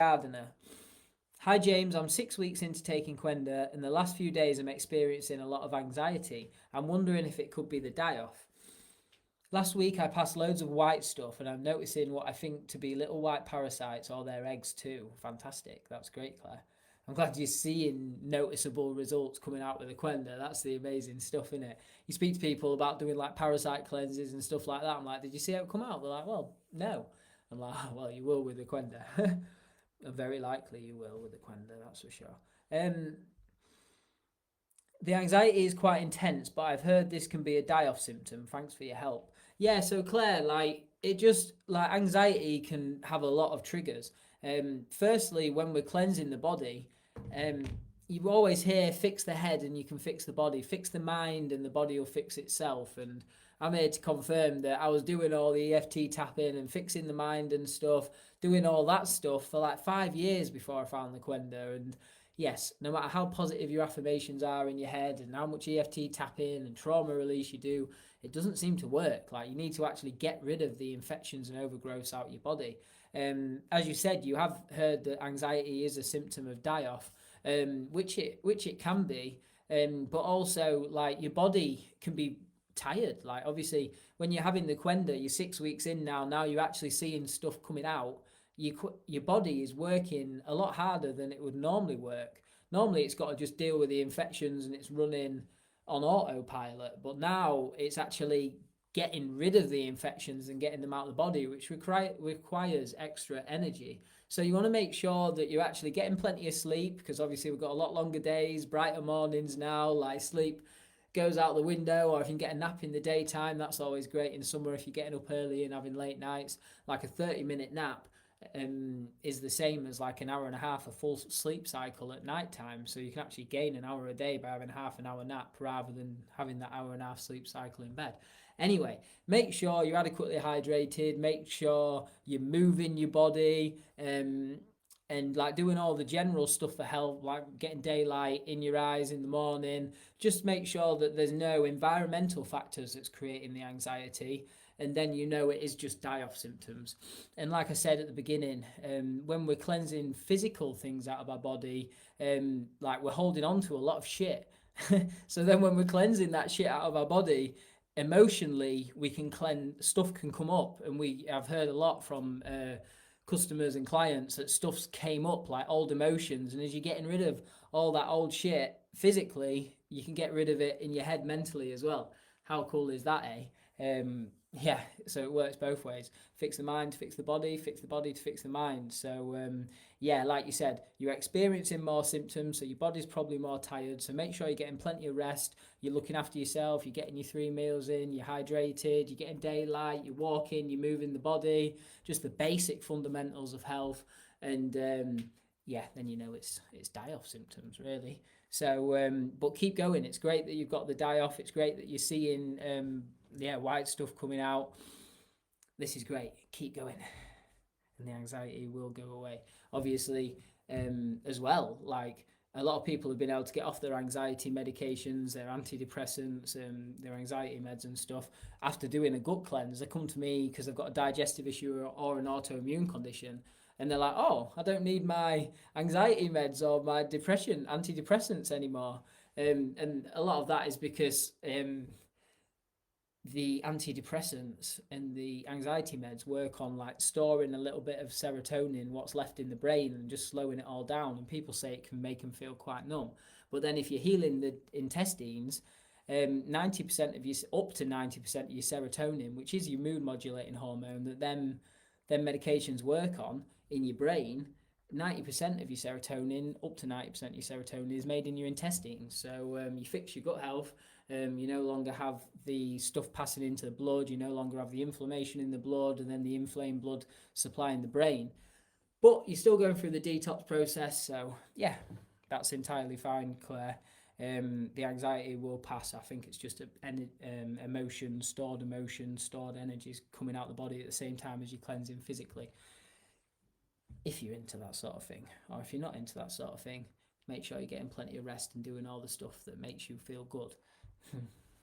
Gardener. Hi James, I'm 6 weeks into taking Qenda, and the last few days I'm experiencing a lot of anxiety. I'm wondering if it could be the die off. Last week I passed loads of white stuff, and I'm noticing what I think to be little white parasites or their eggs too. Fantastic, that's great, Claire. I'm glad you're seeing noticeable results coming out with the Qenda. That's the amazing stuff, isn't it? You speak to people about doing like parasite cleanses and stuff like that. I'm like, did you see how it come out? They're like, well, no. I'm like, well, you will with the Qenda. Very likely you will with the Qenda, that's for sure. Um, the anxiety is quite intense, but I've heard this can be a die-off symptom. Thanks for your help. Yeah, so Claire, like it just like anxiety can have a lot of triggers. Firstly, when we're cleansing the body, um, you always hear fix the head and you can fix the body, fix the mind and the body will fix itself. And I'm here to confirm that I was doing all the EFT tapping and fixing the mind and stuff, doing all that stuff for like 5 years before I found the Qenda. And yes, no matter how positive your affirmations are in your head and how much EFT tapping and trauma release you do, it doesn't seem to work. Like you need to actually get rid of the infections and overgrowths out of your body. As you said, you have heard that anxiety is a symptom of die-off, which it can be, but also like your body can be tired. Like obviously, when you're having the Qenda, you're 6 weeks in now. Now you're actually seeing stuff coming out. Your body is working a lot harder than it would normally work. Normally, it's got to just deal with the infections and it's running on autopilot. But now it's actually getting rid of the infections and getting them out of the body, which requires extra energy. So you want to make sure that you're actually getting plenty of sleep, because obviously we've got a lot longer days, brighter mornings now, like sleep goes out the window, or if you can get a nap in the daytime, that's always great in summer. If you're getting up early and having late nights, like a 30-minute nap is the same as like an hour and a half a full sleep cycle at night time. So you can actually gain an hour a day by having half an hour nap rather than having that hour and a half sleep cycle in bed. Anyway, make sure you're adequately hydrated, make sure you're moving your body, and like doing all the general stuff for health, like getting daylight in your eyes in the morning. Just make sure that there's no environmental factors that's creating the anxiety, and then you know it is just die-off symptoms. And like I said at the beginning, when we're cleansing physical things out of our body, like we're holding on to a lot of shit. So then when we're cleansing that shit out of our body, emotionally we can cleanse, stuff can come up. And I've heard a lot from customers and clients that stuff's came up like old emotions, and as you're getting rid of all that old shit physically, you can get rid of it in your head mentally as well. How cool is that, yeah, so it works both ways. Fix the mind to fix the body, fix the body to fix the mind. So yeah, like you said, you're experiencing more symptoms, so your body's probably more tired. So make sure you're getting plenty of rest, you're looking after yourself, you're getting your 3 meals in, you're hydrated, you're getting daylight, you're walking, you're moving the body, just the basic fundamentals of health. And yeah, then you know it's die-off symptoms really. So but keep going. It's great that you've got the die-off. It's great that you're seeing white stuff coming out. This is great. Keep going, and the anxiety will go away. Obviously, as well, like a lot of people have been able to get off their anxiety medications, their antidepressants, their anxiety meds and stuff after doing a gut cleanse. They come to me because they've got a digestive issue or an autoimmune condition, and they're like, oh, I don't need my anxiety meds or my depression antidepressants anymore. And a lot of that is because the antidepressants and the anxiety meds work on like storing a little bit of serotonin, what's left in the brain, and just slowing it all down. And people say it can make them feel quite numb. But then if you're healing the intestines, 90% of your up to 90% of your serotonin, which is your mood modulating hormone that them medications work on in your brain, 90% of your serotonin, up to 90% of your serotonin is made in your intestines. So you fix your gut health. You no longer have the stuff passing into the blood. You no longer have the inflammation in the blood and then the inflamed blood supplying the brain. But you're still going through the detox process. So yeah, that's entirely fine, Claire. The anxiety will pass. I think it's just emotion, stored energies coming out the body at the same time as you're cleansing physically. If you're into that sort of thing, or if you're not into that sort of thing, make sure you're getting plenty of rest and doing all the stuff that makes you feel good.